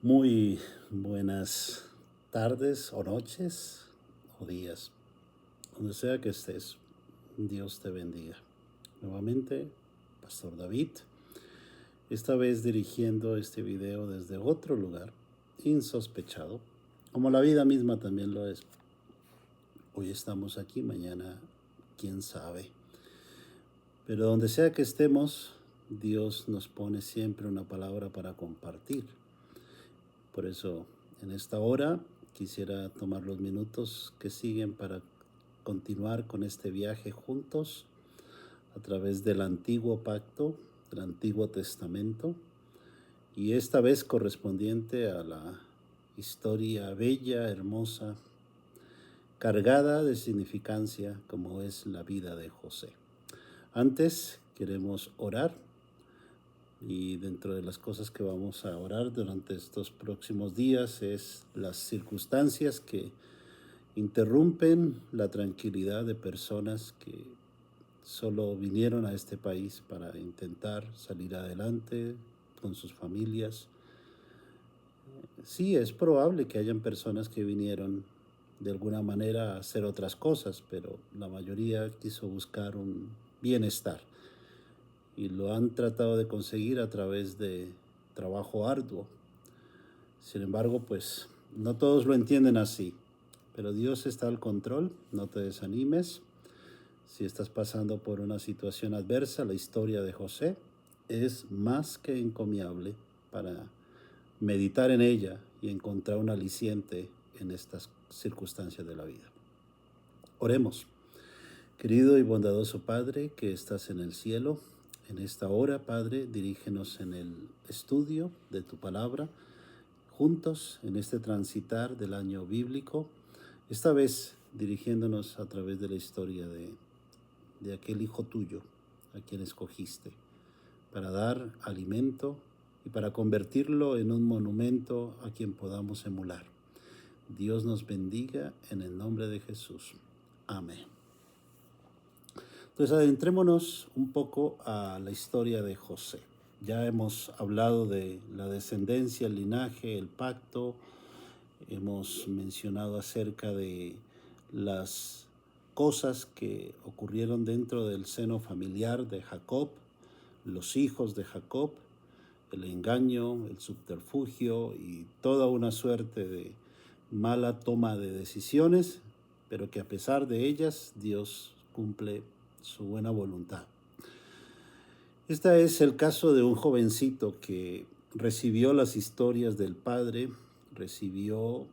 Muy buenas tardes o noches o días, donde sea que estés. Dios te bendiga. Nuevamente, Pastor David, esta vez dirigiendo este video desde otro lugar, insospechado, como la vida misma también lo es. Hoy estamos aquí, mañana quién sabe. Pero donde sea que estemos, Dios nos pone siempre una palabra para compartir. Por eso, en esta hora, quisiera tomar los minutos que siguen para continuar con este viaje juntos a través del antiguo pacto, del Antiguo Testamento, y esta vez correspondiente a la historia bella, hermosa, cargada de significancia como es la vida de José. Antes queremos orar. Y dentro de las cosas que vamos a orar durante estos próximos días es las circunstancias que interrumpen la tranquilidad de personas que solo vinieron a este país para intentar salir adelante con sus familias. Sí, es probable que hayan personas que vinieron de alguna manera a hacer otras cosas, pero la mayoría quiso buscar un bienestar. Y lo han tratado de conseguir a través de trabajo arduo. Sin embargo, pues no todos lo entienden así, pero Dios está al control, no te desanimes. Si estás pasando por una situación adversa, la historia de José es más que encomiable para meditar en ella y encontrar un aliciente en estas circunstancias de la vida. Oremos. Querido y bondadoso Padre que estás en el cielo, en esta hora, Padre, dirígenos en el estudio de tu palabra, juntos en este transitar del año bíblico, esta vez dirigiéndonos a través de la historia de aquel hijo tuyo, a quien escogiste, para dar alimento y para convertirlo en un monumento a quien podamos emular. Dios nos bendiga en el nombre de Jesús. Amén. Entonces adentrémonos un poco a la historia de José. Ya hemos hablado de la descendencia, el linaje, el pacto. Hemos mencionado acerca de las cosas que ocurrieron dentro del seno familiar de Jacob, los hijos de Jacob, el engaño, el subterfugio y toda una suerte de mala toma de decisiones, pero que a pesar de ellas Dios cumple su buena voluntad. Este es el caso de un jovencito que recibió las historias del padre, recibió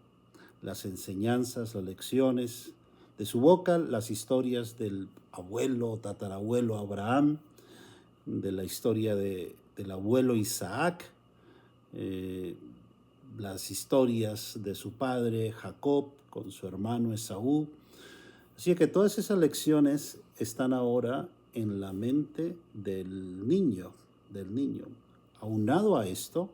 las enseñanzas, las lecciones de su boca, las historias del abuelo, tatarabuelo Abraham, de la historia del abuelo Isaac, las historias de su padre Jacob con su hermano Esaú. Así que todas esas lecciones están ahora en la mente del niño. Aunado a esto,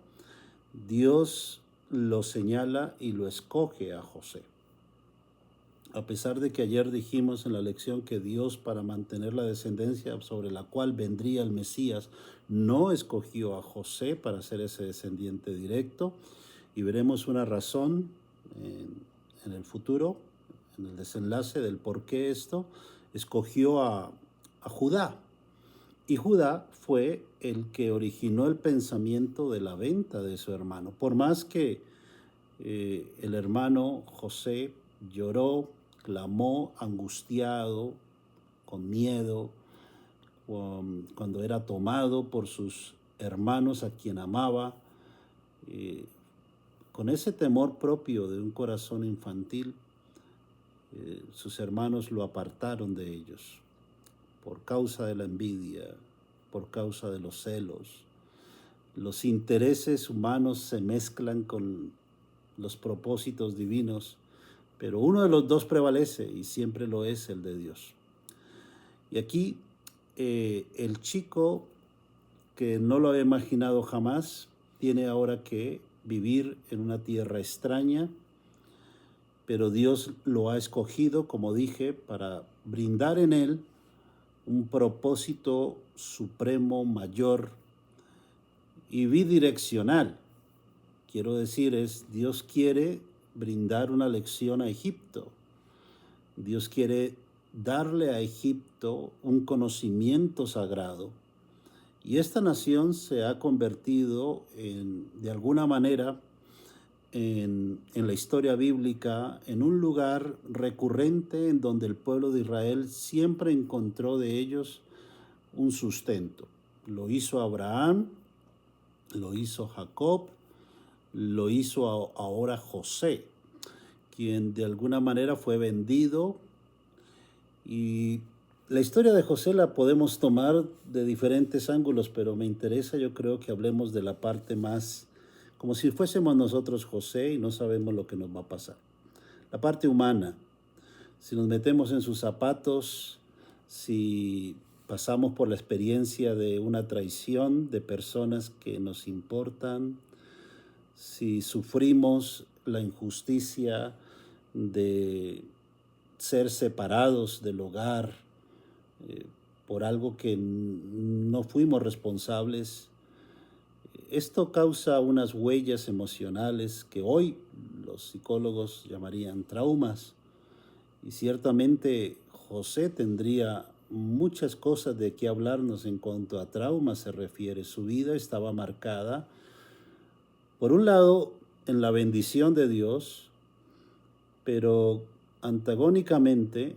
Dios lo señala y lo escoge a José. A pesar de que ayer dijimos en la lección que Dios, para mantener la descendencia sobre la cual vendría el Mesías, no escogió a José para ser ese descendiente directo, y veremos una razón en el futuro, en el desenlace del por qué esto, escogió a Judá. Y Judá fue el que originó el pensamiento de la venta de su hermano. Por más que el hermano José lloró, clamó, angustiado, con miedo, cuando era tomado por sus hermanos a quien amaba, con ese temor propio de un corazón infantil, sus hermanos lo apartaron de ellos por causa de la envidia, por causa de los celos. Los intereses humanos se mezclan con los propósitos divinos, pero uno de los dos prevalece y siempre lo es el de Dios. Y aquí el chico que no lo había imaginado jamás tiene ahora que vivir en una tierra extraña, pero Dios lo ha escogido, como dije, para brindar en él un propósito supremo, mayor y bidireccional. quiero decir es, Dios quiere brindar una lección a Egipto. Dios quiere darle a Egipto un conocimiento sagrado. Y esta nación se ha convertido de alguna manera en la historia bíblica en un lugar recurrente en donde el pueblo de Israel siempre encontró de ellos un sustento. Lo hizo Abraham, lo hizo Jacob, lo hizo ahora José, quien de alguna manera fue vendido. Y la historia de José la podemos tomar de diferentes ángulos, pero me interesa, yo creo que hablemos de la parte más, como si fuésemos nosotros José y no sabemos lo que nos va a pasar. La parte humana, si nos metemos en sus zapatos, si pasamos por la experiencia de una traición de personas que nos importan, si sufrimos la injusticia de ser separados del hogar por algo que no fuimos responsables, esto causa unas huellas emocionales que hoy los psicólogos llamarían traumas. Y ciertamente José tendría muchas cosas de qué hablarnos en cuanto a traumas se refiere. Su vida estaba marcada, por un lado, en la bendición de Dios, pero antagónicamente,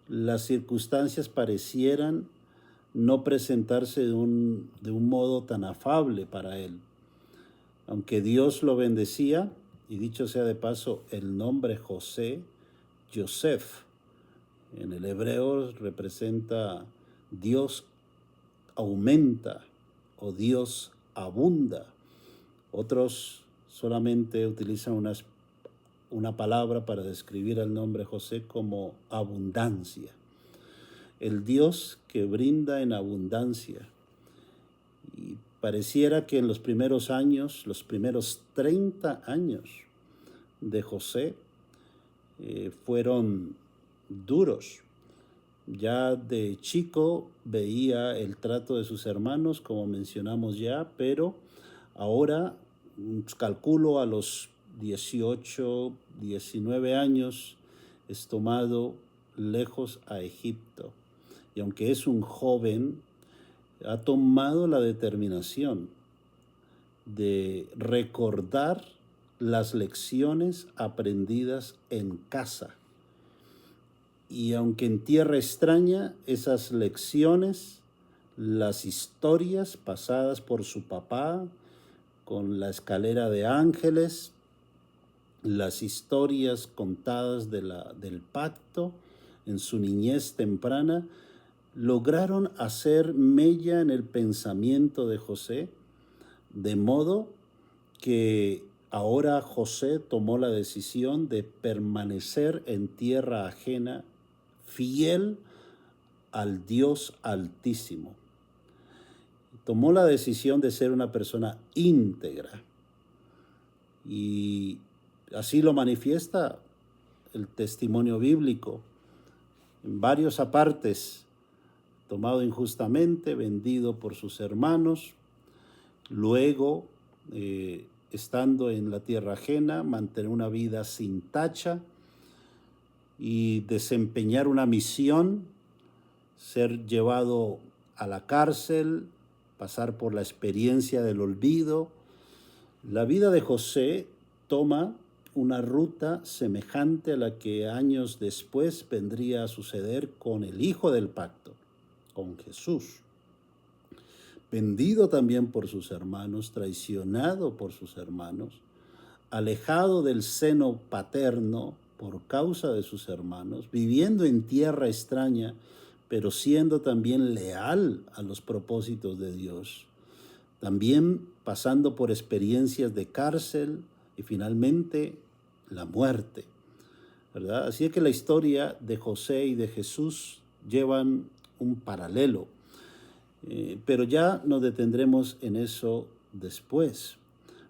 las circunstancias parecieran no presentarse de un modo tan afable para él. Aunque Dios lo bendecía, y dicho sea de paso, el nombre José, Yosef, en el hebreo representa Dios aumenta o Dios abunda. Otros solamente utilizan una palabra para describir el nombre José como abundancia. El Dios que brinda en abundancia. Y pareciera que en los primeros años, los primeros 30 años de José fueron duros. Ya de chico veía el trato de sus hermanos, como mencionamos ya, pero ahora calculo a los 18, 19 años es tomado lejos a Egipto. Y aunque es un joven, ha tomado la determinación de recordar las lecciones aprendidas en casa. Y aunque en tierra extraña, esas lecciones, las historias pasadas por su papá, con la escalera de ángeles, las historias contadas del pacto en su niñez temprana, lograron hacer mella en el pensamiento de José, de modo que ahora José tomó la decisión de permanecer en tierra ajena, fiel al Dios Altísimo. Tomó la decisión de ser una persona íntegra. Y así lo manifiesta el testimonio bíblico en varios apartes. Tomado injustamente, vendido por sus hermanos, luego, estando en la tierra ajena, mantener una vida sin tacha y desempeñar una misión, ser llevado a la cárcel, pasar por la experiencia del olvido. La vida de José toma una ruta semejante a la que años después vendría a suceder con el Hijo del Pacto, con Jesús. Vendido también por sus hermanos, traicionado por sus hermanos, alejado del seno paterno por causa de sus hermanos, viviendo en tierra extraña, pero siendo también leal a los propósitos de Dios. También pasando por experiencias de cárcel y finalmente la muerte, ¿verdad? Así es que la historia de José y de Jesús llevan un paralelo. Pero ya nos detendremos en eso después.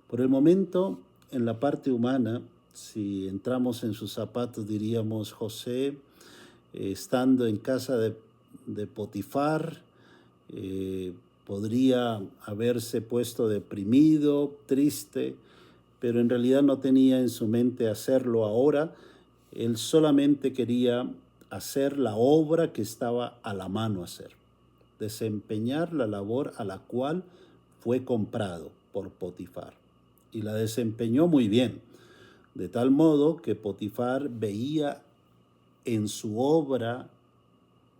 Por el momento, en la parte humana, si entramos en sus zapatos, diríamos José, estando en casa de Potifar, podría haberse puesto deprimido, triste, pero en realidad no tenía en su mente hacerlo ahora. Él solamente quería hacer la obra que estaba a la mano hacer, desempeñar la labor a la cual fue comprado por Potifar. Y la desempeñó muy bien, de tal modo que Potifar veía en su obra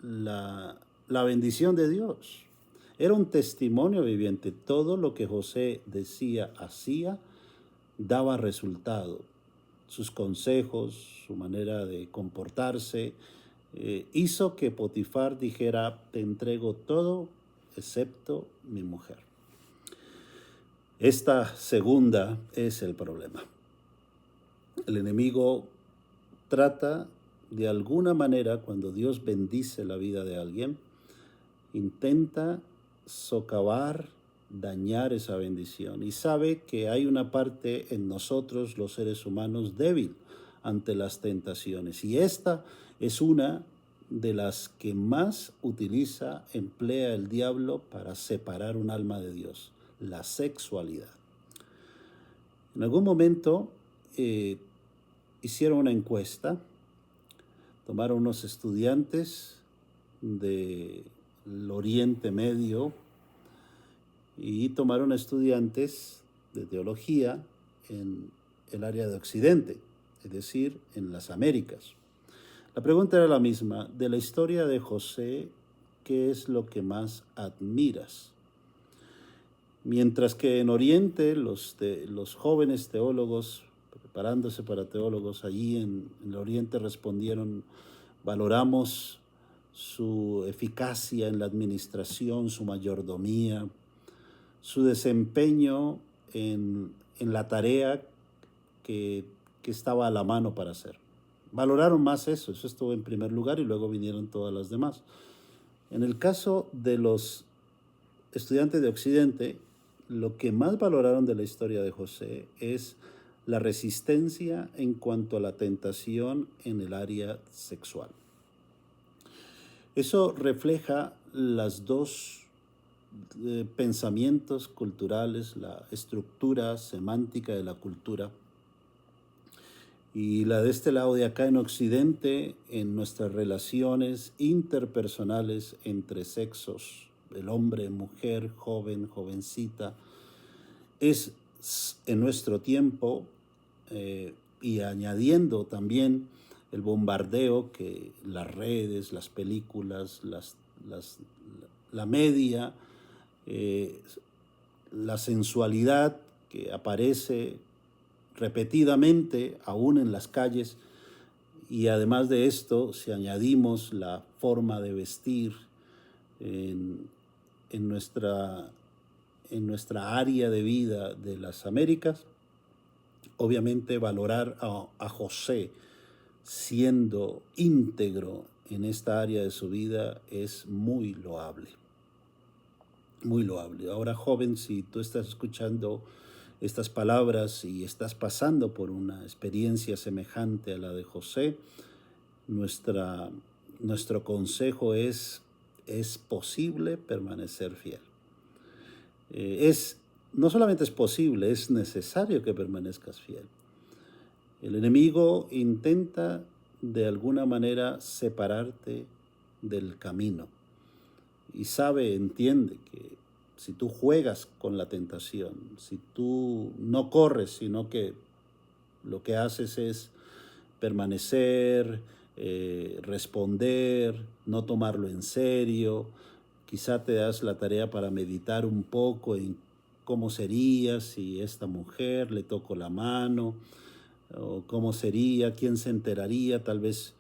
la bendición de Dios. Era un testimonio viviente. Todo lo que José decía, hacía, daba resultado. Sus consejos, su manera de comportarse, hizo que Potifar dijera: te entrego todo excepto mi mujer. Esta segunda es el problema. El enemigo trata de alguna manera, cuando Dios bendice la vida de alguien, intenta socavar, dañar esa bendición, y sabe que hay una parte en nosotros, los seres humanos, débil ante las tentaciones, y esta es una de las que más emplea el diablo para separar un alma de Dios: la sexualidad. En algún momento hicieron una encuesta, tomaron unos estudiantes del Oriente Medio y tomaron estudiantes de teología en el área de Occidente, es decir, en las Américas. La pregunta era la misma: de la historia de José, ¿qué es lo que más admiras? Mientras que en Oriente los jóvenes teólogos, preparándose para teólogos allí en el Oriente, respondieron: valoramos su eficacia en la administración, su mayordomía, su desempeño en la tarea que estaba a la mano para hacer. Valoraron más eso estuvo en primer lugar, y luego vinieron todas las demás. En el caso de los estudiantes de Occidente, lo que más valoraron de la historia de José es la resistencia en cuanto a la tentación en el área sexual. Eso refleja las dos pensamientos culturales, la estructura semántica de la cultura, y la de este lado de acá en Occidente, en nuestras relaciones interpersonales entre sexos, el hombre, mujer, joven, jovencita, es en nuestro tiempo, y añadiendo también el bombardeo que las redes, las películas, la media, la sensualidad que aparece repetidamente aún en las calles, y además de esto, si añadimos la forma de vestir en nuestra área de vida de las Américas, obviamente valorar a José siendo íntegro en esta área de su vida es muy loable. Muy loable. Ahora, joven, si tú estás escuchando estas palabras y estás pasando por una experiencia semejante a la de José, nuestro consejo es posible permanecer fiel. No solamente es posible, es necesario que permanezcas fiel. El enemigo intenta de alguna manera separarte del camino, y entiende que si tú juegas con la tentación, si tú no corres, sino que lo que haces es permanecer, responder, no tomarlo en serio, quizá te das la tarea para meditar un poco en cómo sería si esta mujer le toco la mano, o cómo sería, quién se enteraría. Tal vez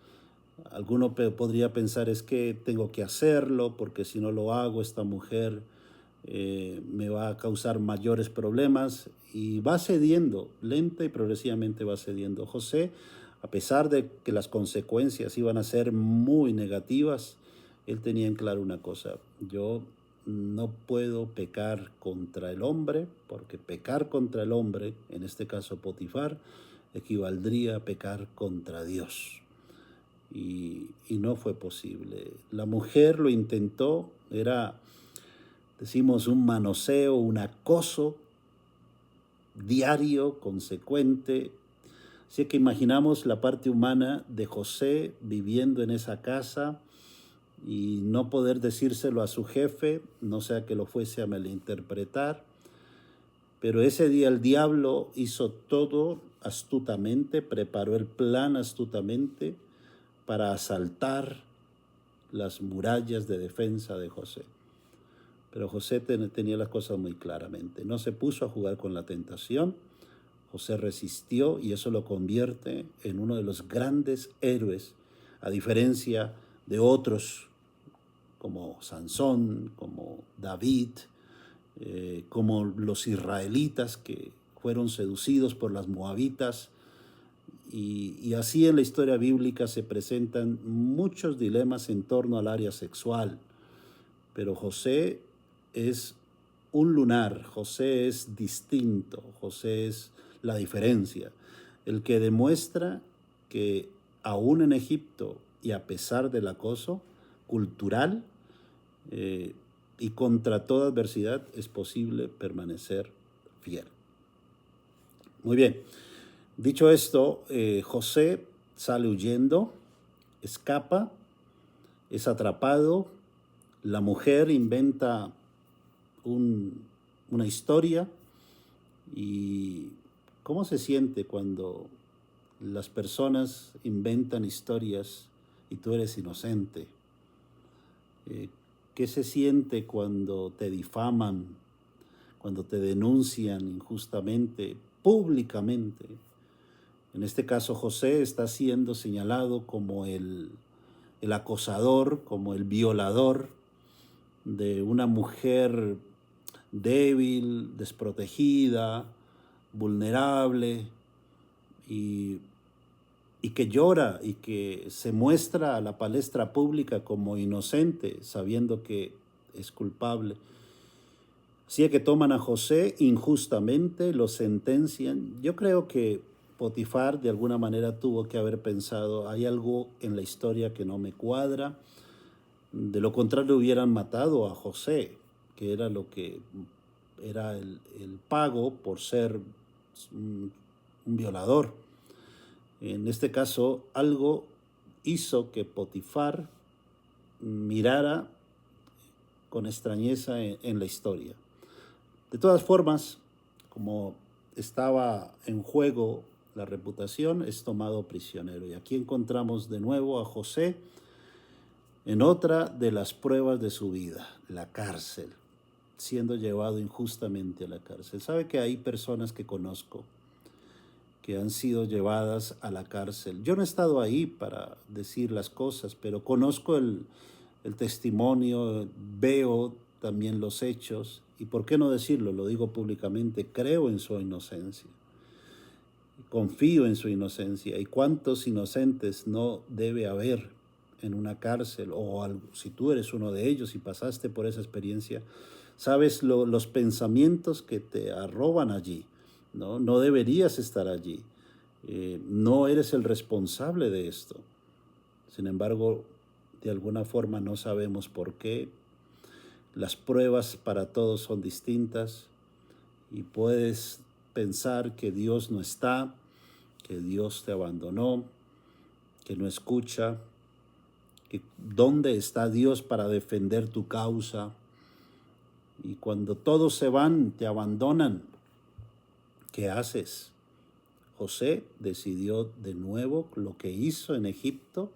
alguno podría pensar: es que tengo que hacerlo, porque si no lo hago, esta mujer me va a causar mayores problemas, y va cediendo, lenta y progresivamente va cediendo. José, a pesar de que las consecuencias iban a ser muy negativas, él tenía en claro una cosa: yo no puedo pecar contra el hombre, porque pecar contra el hombre, en este caso Potifar, equivaldría a pecar contra Dios. Y no fue posible. La mujer lo intentó, era decimos un manoseo, un acoso diario, consecuente. Así que imaginamos la parte humana de José viviendo en esa casa y no poder decírselo a su jefe, no sea que lo fuese a malinterpretar. Pero ese día el diablo hizo todo astutamente, preparó el plan astutamente para asaltar las murallas de defensa de José. Pero José tenía las cosas muy claramente. No se puso a jugar con la tentación. José resistió y eso lo convierte en uno de los grandes héroes, a diferencia de otros como Sansón, como David, como los israelitas que fueron seducidos por las moabitas. Y así en la historia bíblica se presentan muchos dilemas en torno al área sexual. Pero José es un lunar, José es distinto, José es la diferencia, el que demuestra que aún en Egipto y a pesar del acoso cultural y contra toda adversidad es posible permanecer fiel. Muy bien, dicho esto, José sale huyendo, escapa, es atrapado, la mujer inventa una historia. ¿Y cómo se siente cuando las personas inventan historias y tú eres inocente? ¿Qué se siente cuando te difaman, cuando te denuncian injustamente, públicamente? En este caso, José está siendo señalado como el acosador, como el violador de una mujer débil, desprotegida, vulnerable y que llora y que se muestra a la palestra pública como inocente, sabiendo que es culpable. Así que toman a José injustamente, lo sentencian. Yo creo que Potifar de alguna manera tuvo que haber pensado, hay algo en la historia que no me cuadra. De lo contrario hubieran matado a José, que era lo que era el pago por ser un violador. En este caso, algo hizo que Potifar mirara con extrañeza en la historia. De todas formas, como estaba en juego la reputación, es tomado prisionero. Y aquí encontramos de nuevo a José en otra de las pruebas de su vida, la cárcel, siendo llevado injustamente a la cárcel. ¿Sabe que hay personas que conozco que han sido llevadas a la cárcel? Yo no he estado ahí para decir las cosas, pero conozco el testimonio, veo también los hechos, y por qué no decirlo, lo digo públicamente, creo en su inocencia, confío en su inocencia. ¿Y cuántos inocentes no debe haber en una cárcel? O algo, si tú eres uno de ellos y pasaste por esa experiencia, sabes los pensamientos que te arroban allí. No deberías estar allí. No eres el responsable de esto. Sin embargo, de alguna forma no sabemos por qué. Las pruebas para todos son distintas y puedes pensar que Dios no está, que Dios te abandonó, que no escucha, que dónde está Dios para defender tu causa. Y cuando todos se van, te abandonan, ¿qué haces? José decidió de nuevo lo que hizo en Egipto,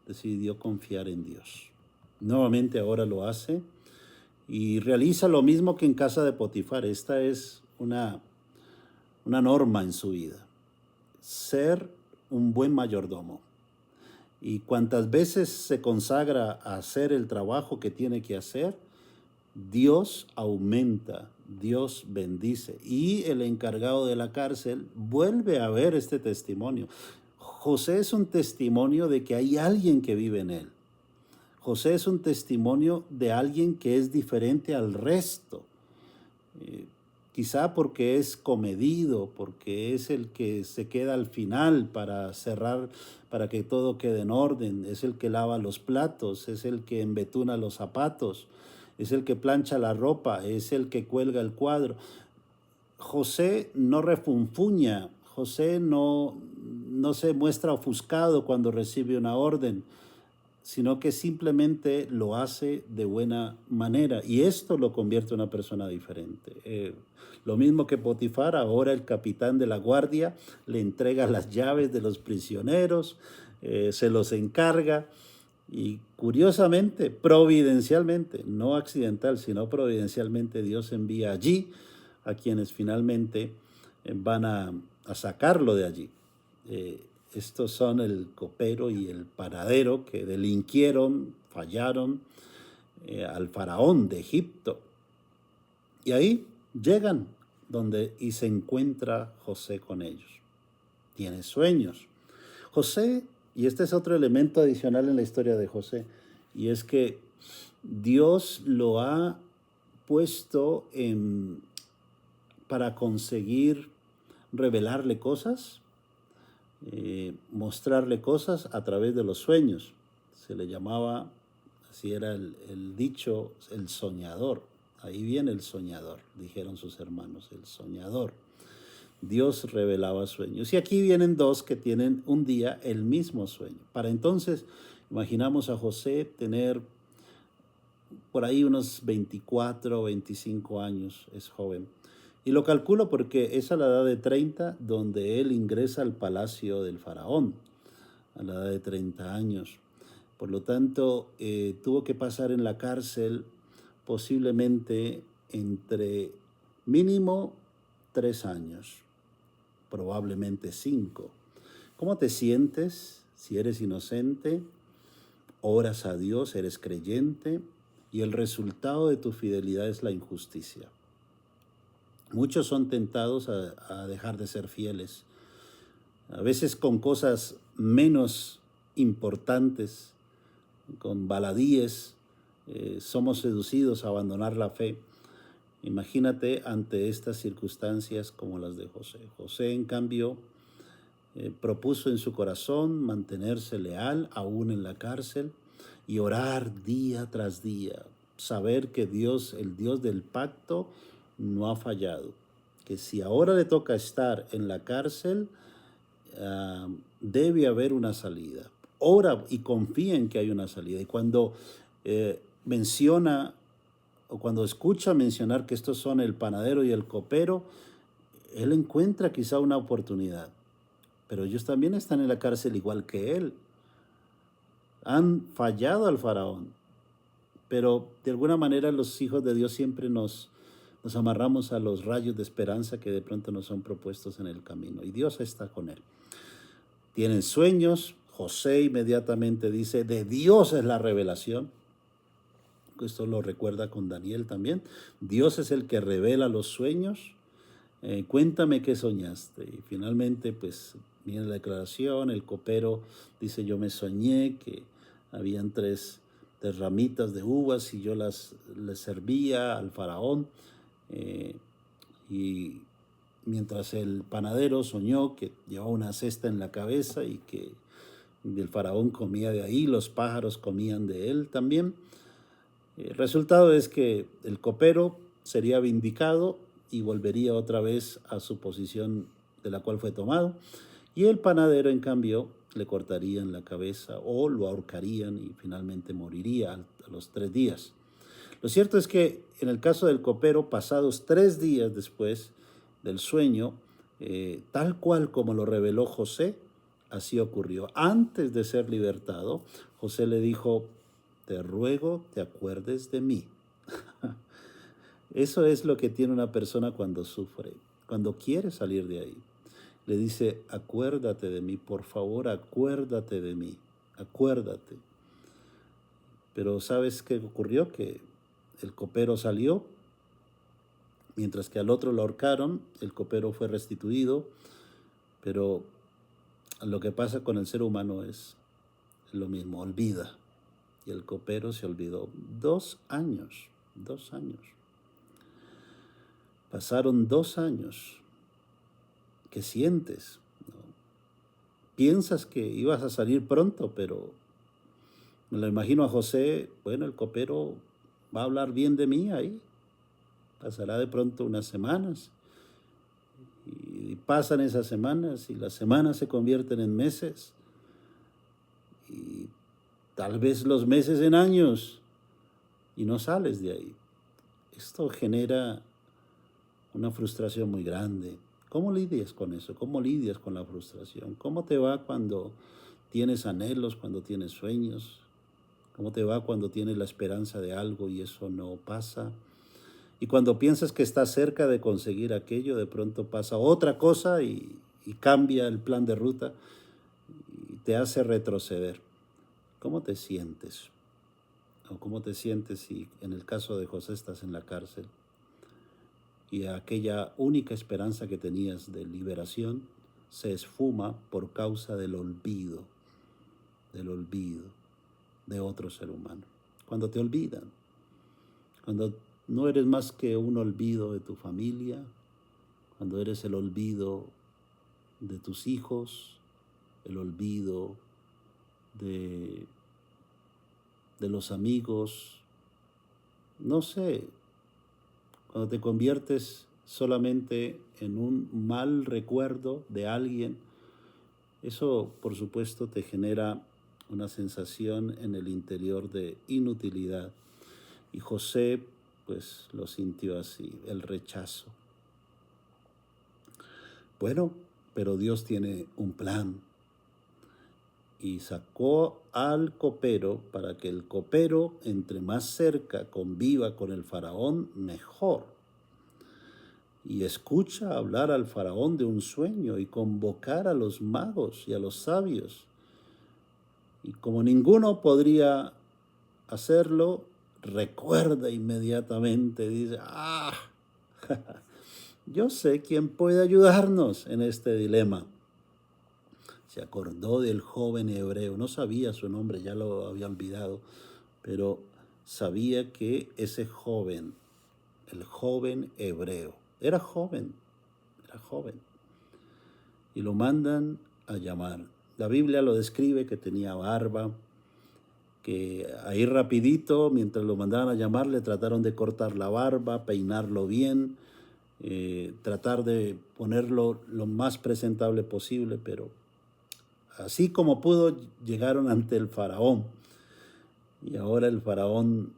decidió confiar en Dios. Nuevamente ahora lo hace y realiza lo mismo que en casa de Potifar. Esta es una norma en su vida, ser un buen mayordomo. Y cuantas veces se consagra a hacer el trabajo que tiene que hacer, Dios aumenta, Dios bendice. Y el encargado de la cárcel vuelve a ver este testimonio. José es un testimonio de que hay alguien que vive en él. José es un testimonio de alguien que es diferente al resto. Quizá porque es comedido, porque es el que se queda al final para cerrar, para que todo quede en orden. Es el que lava los platos, es el que embetuna los zapatos. es el que plancha la ropa, es el que cuelga el cuadro. José no refunfuña, José no se muestra ofuscado cuando recibe una orden, sino que simplemente lo hace de buena manera. Y esto lo convierte en una persona diferente. Lo mismo que Potifar, ahora el capitán de la guardia le entrega las llaves de los prisioneros, se los encarga. Y curiosamente, providencialmente, no accidental, sino providencialmente, Dios envía allí a quienes finalmente van a sacarlo de allí. Estos son el copero y el panadero que delinquieron, fallaron al faraón de Egipto. Y ahí llegan y se encuentra José con ellos. Tiene sueños. José, y este es otro elemento adicional en la historia de José, y es que Dios lo ha puesto para conseguir revelarle cosas, mostrarle cosas a través de los sueños. Se le llamaba, así era el dicho, el soñador. Ahí viene el soñador, dijeron sus hermanos, el soñador. Dios revelaba sueños. Y aquí vienen dos que tienen un día el mismo sueño. Para entonces, imaginamos a José tener por ahí unos 24 o 25 años, es joven. Y lo calculo porque es a la edad de 30 donde él ingresa al palacio del faraón, a la edad de 30 años. Por lo tanto, tuvo que pasar en la cárcel posiblemente entre mínimo 3 años, probablemente 5. ¿Cómo te sientes si eres inocente, oras a Dios, eres creyente y el resultado de tu fidelidad es la injusticia? Muchos son tentados a dejar de ser fieles, a veces con cosas menos importantes, con baladíes, somos seducidos a abandonar la fe. Imagínate ante estas circunstancias como las de José. José, en cambio, propuso en su corazón mantenerse leal aún en la cárcel y orar día tras día, saber que Dios, el Dios del pacto, no ha fallado, que si ahora le toca estar en la cárcel, debe haber una salida. Ora y confía en que hay una salida. Y cuando menciona o cuando escucha mencionar que estos son el panadero y el copero, él encuentra quizá una oportunidad. Pero ellos también están en la cárcel igual que él. Han fallado al faraón. Pero de alguna manera los hijos de Dios siempre nos amarramos a los rayos de esperanza que de pronto nos son propuestos en el camino. Y Dios está con él. Tienen sueños. José inmediatamente dice, de Dios es la revelación. Esto lo recuerda con Daniel también. Dios es el que revela los sueños. Cuéntame qué soñaste. Y finalmente, pues, viene la declaración. El copero dice, yo me soñé que habían tres ramitas de uvas y yo les servía al faraón. Y mientras el panadero soñó que llevaba una cesta en la cabeza y que el faraón comía de ahí, los pájaros comían de él también. El resultado es que el copero sería vindicado y volvería otra vez a su posición de la cual fue tomado. Y el panadero, en cambio, le cortarían la cabeza o lo ahorcarían y finalmente moriría a los 3 días. Lo cierto es que en el caso del copero, pasados 3 días después del sueño, tal cual como lo reveló José, así ocurrió. Antes de ser libertado, José le dijo, te ruego te acuerdes de mí. Eso es lo que tiene una persona cuando sufre, cuando quiere salir de ahí. Le dice, acuérdate de mí, por favor, acuérdate de mí, acuérdate. Pero ¿sabes qué ocurrió? Que el copero salió, mientras que al otro lo ahorcaron, el copero fue restituido, pero lo que pasa con el ser humano es lo mismo, olvida. Y el copero se olvidó 2 años, 2 años. Pasaron 2 años. ¿Qué sientes? ¿No? Piensas que ibas a salir pronto, pero me lo imagino a José, bueno, el copero va a hablar bien de mí ahí. Pasará de pronto unas semanas y pasan esas semanas y las semanas se convierten en meses y tal vez los meses en años y no sales de ahí. Esto genera una frustración muy grande. ¿Cómo lidias con eso? ¿Cómo lidias con la frustración? ¿Cómo te va cuando tienes anhelos, cuando tienes sueños? ¿Cómo te va cuando tienes la esperanza de algo y eso no pasa? Y cuando piensas que estás cerca de conseguir aquello, de pronto pasa otra cosa y cambia el plan de ruta y te hace retroceder. ¿Cómo te sientes? ¿O cómo te sientes si en el caso de José estás en la cárcel y aquella única esperanza que tenías de liberación se esfuma por causa del olvido de otro ser humano? Cuando te olvidan, cuando no eres más que un olvido de tu familia, cuando eres el olvido de tus hijos, el olvido de los amigos, no sé, cuando te conviertes solamente en un mal recuerdo de alguien, eso por supuesto te genera una sensación en el interior de inutilidad. Y José pues lo sintió así, el rechazo. Bueno, pero Dios tiene un plan y sacó al copero para que el copero, entre más cerca conviva con el faraón, mejor. Y escucha hablar al faraón de un sueño y convocar a los magos y a los sabios. Y como ninguno podría hacerlo, recuerda inmediatamente, dice, yo sé quién puede ayudarnos en este dilema. Se acordó del joven hebreo, no sabía su nombre, ya lo había olvidado, pero sabía que ese joven, el joven hebreo, era joven, y lo mandan a llamar. La Biblia lo describe que tenía barba, que ahí rapidito, mientras lo mandaban a llamar, le trataron de cortar la barba, peinarlo bien, tratar de ponerlo lo más presentable posible, pero así como pudo, llegaron ante el faraón. Y ahora el faraón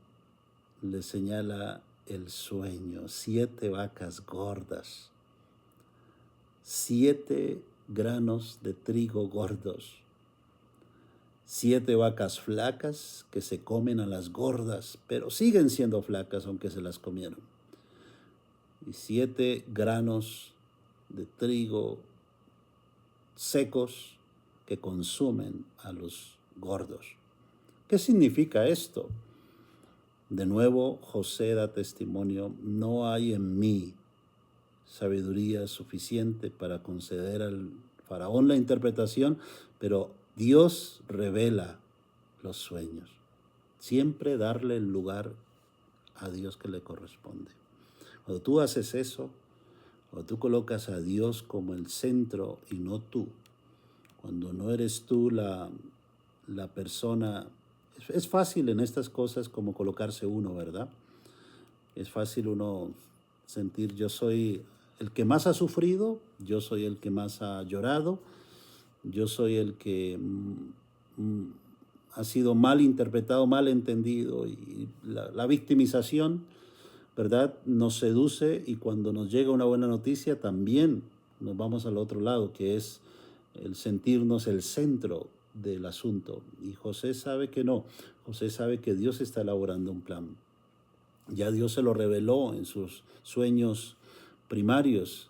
le señala el sueño: 7 vacas gordas, 7 granos de trigo gordos, 7 vacas flacas que se comen a las gordas, pero siguen siendo flacas aunque se las comieron. Y 7 granos de trigo secos que consumen a los gordos. ¿Qué significa esto? De nuevo, José da testimonio: no hay en mí sabiduría suficiente para conceder al faraón la interpretación, pero Dios revela los sueños. Siempre darle el lugar a Dios que le corresponde. Cuando tú haces eso, cuando tú colocas a Dios como el centro y no tú, cuando no eres tú la persona, es fácil en estas cosas como colocarse uno, ¿verdad? Es fácil uno sentir: yo soy el que más ha sufrido, yo soy el que más ha llorado, yo soy el que ha sido mal interpretado, mal entendido, y la victimización, ¿verdad?, nos seduce, y cuando nos llega una buena noticia también nos vamos al otro lado, que es el sentirnos el centro del asunto. Y José sabe que no, José sabe que Dios está elaborando un plan. Ya Dios se lo reveló en sus sueños primarios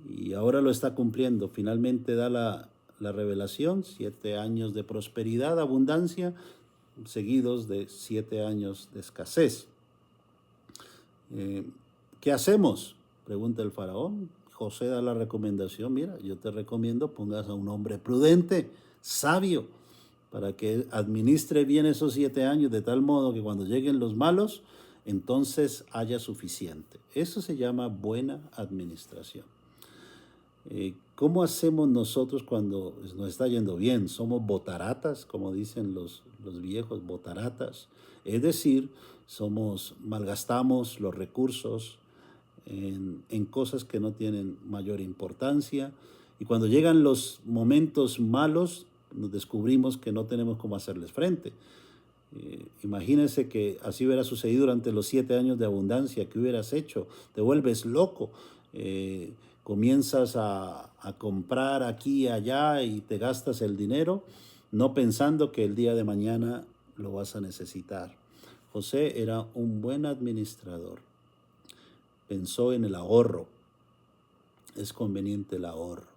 y ahora lo está cumpliendo. Finalmente da la revelación: 7 años de prosperidad, abundancia, seguidos de 7 años de escasez. ¿Qué hacemos?, pregunta el faraón. José da la recomendación: mira, yo te recomiendo pongas a un hombre prudente, sabio, para que administre bien esos 7 años, de tal modo que cuando lleguen los malos, entonces haya suficiente. Eso se llama buena administración. ¿Cómo hacemos nosotros cuando nos está yendo bien? Somos botaratas, como dicen los viejos, botaratas. Es decir, malgastamos los recursos en cosas que no tienen mayor importancia. Y cuando llegan los momentos malos, nos descubrimos que no tenemos cómo hacerles frente. Imagínense que así hubiera sucedido durante los 7 años de abundancia. ¿Qué hubieras hecho? Te vuelves loco. Comienzas a comprar aquí y allá y te gastas el dinero, no pensando que el día de mañana lo vas a necesitar. José era un buen administrador. Pensó en el ahorro. Es conveniente el ahorro.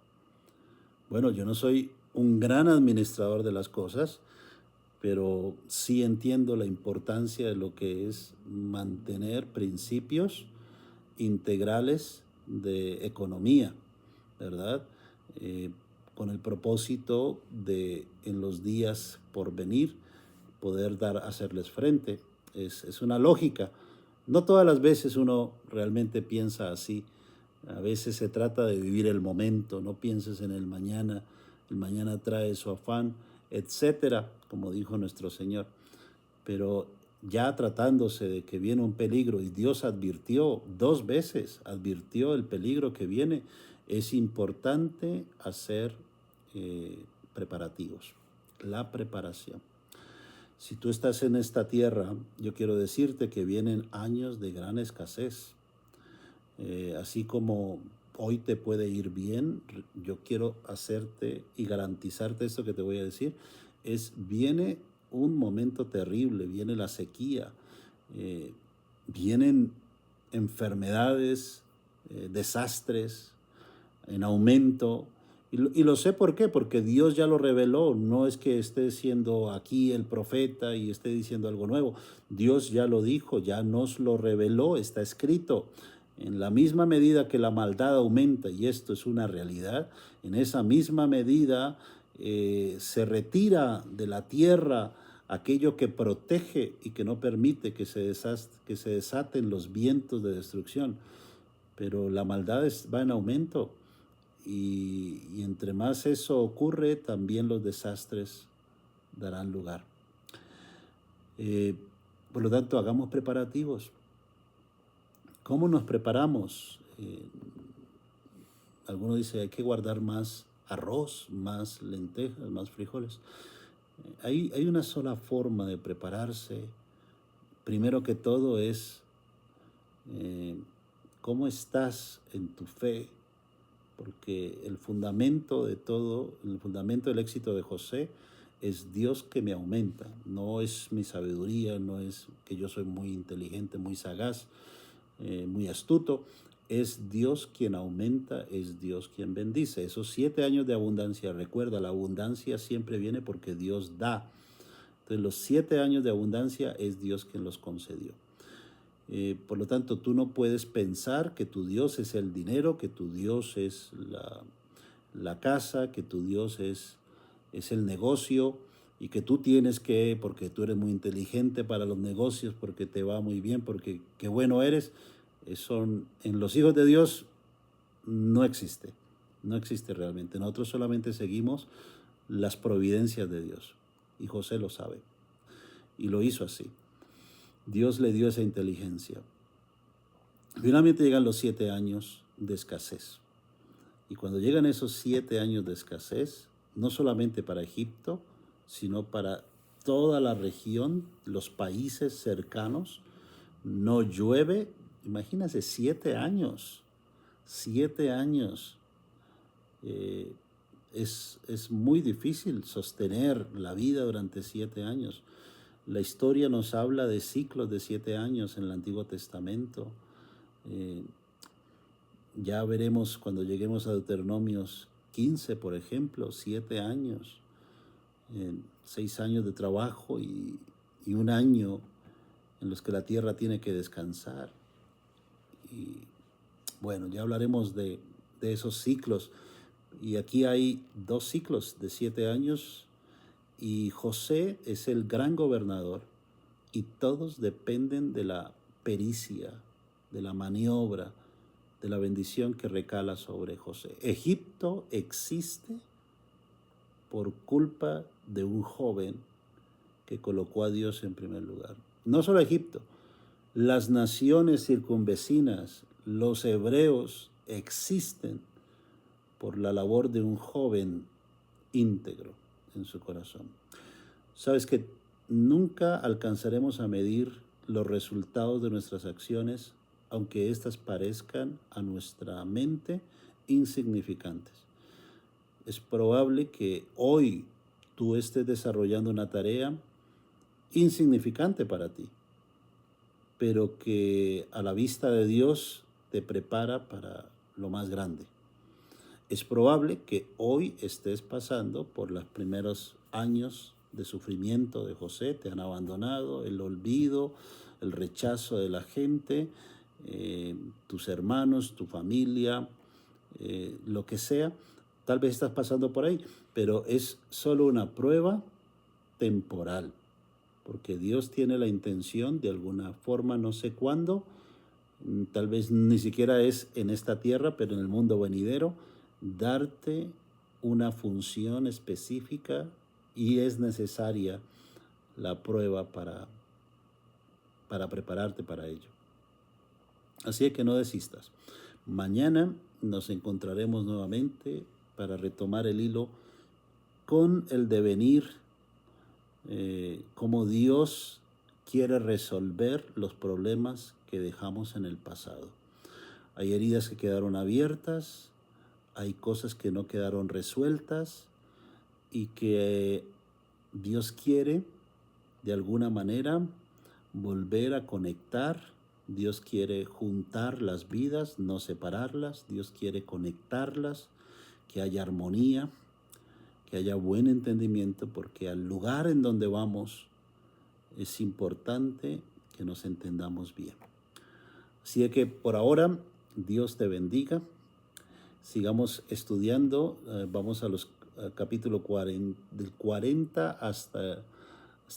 Bueno, yo no soy un gran administrador de las cosas, pero sí entiendo la importancia de lo que es mantener principios integrales de economía, ¿verdad? Con el propósito de en los días por venir poder hacerles frente. Es una lógica. No todas las veces uno realmente piensa así. A veces se trata de vivir el momento, no pienses en el mañana trae su afán, etcétera, como dijo nuestro Señor. Pero ya tratándose de que viene un peligro y Dios advirtió 2 veces, advirtió el peligro que viene, es importante hacer preparativos, la preparación. Si tú estás en esta tierra, yo quiero decirte que vienen años de gran escasez. Así como hoy te puede ir bien, yo quiero hacerte y garantizarte esto que te voy a decir, viene un momento terrible, viene la sequía, vienen enfermedades, desastres en aumento. Y lo sé por qué, porque Dios ya lo reveló. No es que esté siendo aquí el profeta y esté diciendo algo nuevo. Dios ya lo dijo, ya nos lo reveló, está escrito. En la misma medida que la maldad aumenta, y esto es una realidad, en esa misma medida se retira de la tierra aquello que protege y que no permite que se desaten los vientos de destrucción. Pero la maldad va en aumento. Y entre más eso ocurre, también los desastres darán lugar. Por lo tanto, hagamos preparativos. ¿Cómo nos preparamos? Algunos dicen hay que guardar más arroz, más lentejas, más frijoles. Hay una sola forma de prepararse. Primero que todo es cómo estás en tu fe, porque el fundamento de todo, el fundamento del éxito de José es Dios que me aumenta. No es mi sabiduría, no es que yo soy muy inteligente, muy sagaz, muy astuto. Es Dios quien aumenta, es Dios quien bendice. Esos 7 años de abundancia, recuerda, la abundancia siempre viene porque Dios da. Entonces los 7 años de abundancia es Dios quien los concedió. Por lo tanto, tú no puedes pensar que tu Dios es el dinero, que tu Dios es la casa, que tu Dios es el negocio y que tú tienes que, porque tú eres muy inteligente para los negocios, porque te va muy bien, porque qué bueno eres. Eso en los hijos de Dios no existe, no existe realmente. Nosotros solamente seguimos las providencias de Dios y José lo sabe y lo hizo así. Dios le dio esa inteligencia. Finalmente llegan los 7 años de escasez. Y cuando llegan esos 7 años de escasez, no solamente para Egipto, sino para toda la región, los países cercanos, no llueve. Imagínense, 7 años. 7 años. Es muy difícil sostener la vida durante 7 años. La historia nos habla de ciclos de 7 años en el Antiguo Testamento. Ya veremos cuando lleguemos a Deuteronomios 15, por ejemplo, 7 años, 6 años de trabajo y 1 año en los que la tierra tiene que descansar. Y bueno, ya hablaremos de esos ciclos. Y aquí hay 2 ciclos de 7 años. Y José es el gran gobernador y todos dependen de la pericia, de la maniobra, de la bendición que recala sobre José. Egipto existe por culpa de un joven que colocó a Dios en primer lugar. No solo Egipto, las naciones circunvecinas, los hebreos existen por la labor de un joven íntegro en su corazón. Sabes que nunca alcanzaremos a medir los resultados de nuestras acciones, aunque éstas parezcan a nuestra mente insignificantes. Es probable que hoy tú estés desarrollando una tarea insignificante para ti, pero que a la vista de Dios te prepara para lo más grande. Es probable que hoy estés pasando por los primeros años de sufrimiento de José, te han abandonado, el olvido, el rechazo de la gente, tus hermanos, tu familia, lo que sea. Tal vez estás pasando por ahí, pero es solo una prueba temporal, porque Dios tiene la intención de alguna forma, no sé cuándo, tal vez ni siquiera es en esta tierra, pero en el mundo venidero, darte una función específica y es necesaria la prueba para prepararte para ello. Así que no desistas. Mañana nos encontraremos nuevamente para retomar el hilo con el devenir, cómo Dios quiere resolver los problemas que dejamos en el pasado. Hay heridas que quedaron abiertas, hay cosas que no quedaron resueltas y que Dios quiere de alguna manera volver a conectar. Dios quiere juntar las vidas, no separarlas. Dios quiere conectarlas, que haya armonía, que haya buen entendimiento, porque al lugar en donde vamos es importante que nos entendamos bien. Así que por ahora, Dios te bendiga. Sigamos estudiando. Vamos a los capítulos del 40 hasta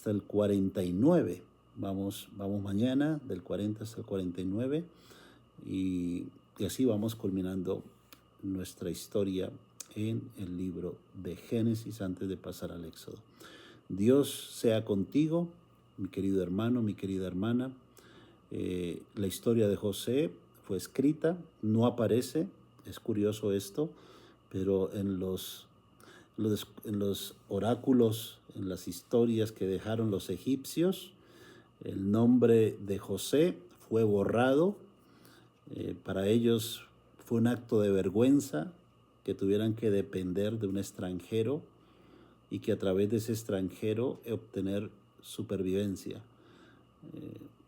el 49. Vamos mañana del 40 hasta el 49 y así vamos culminando nuestra historia en el libro de Génesis antes de pasar al Éxodo. Dios sea contigo, mi querido hermano, mi querida hermana. La historia de José fue escrita, no aparece, es curioso esto, pero en los oráculos, en las historias que dejaron los egipcios, el nombre de José fue borrado. Para ellos fue un acto de vergüenza que tuvieran que depender de un extranjero y que a través de ese extranjero obtener supervivencia.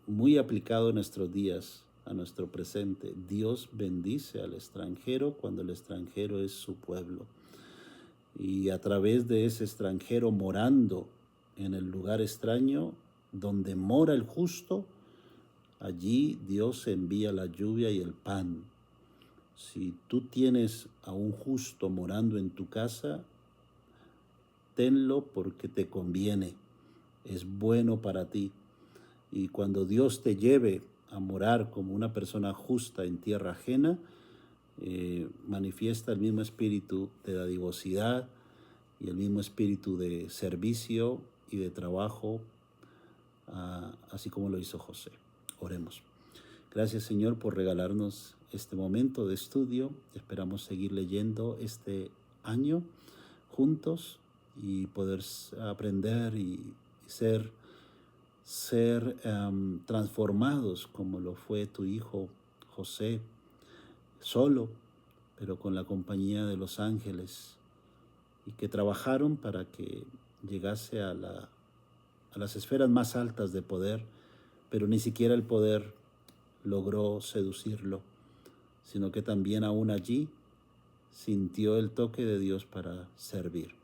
Muy aplicado en nuestros días, a nuestro presente. Dios bendice al extranjero cuando el extranjero es su pueblo. Y a través de ese extranjero morando en el lugar extraño, donde mora el justo, allí Dios envía la lluvia y el pan. Si tú tienes a un justo morando en tu casa, tenlo porque te conviene, es bueno para ti. Y cuando Dios te lleve a morar como una persona justa en tierra ajena, manifiesta el mismo espíritu de dadivosidad y el mismo espíritu de servicio y de trabajo, así como lo hizo José. Oremos. Gracias, Señor, por regalarnos este momento de estudio. Esperamos seguir leyendo este año juntos y poder aprender y ser transformados como lo fue tu hijo José, solo, pero con la compañía de los ángeles, y que trabajaron para que llegase a las esferas más altas de poder, pero ni siquiera el poder logró seducirlo, sino que también aún allí sintió el toque de Dios para servir.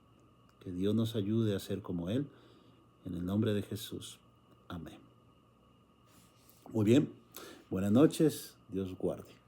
Que Dios nos ayude a ser como Él, en el nombre de Jesús. Amén. Muy bien, buenas noches, Dios guarde.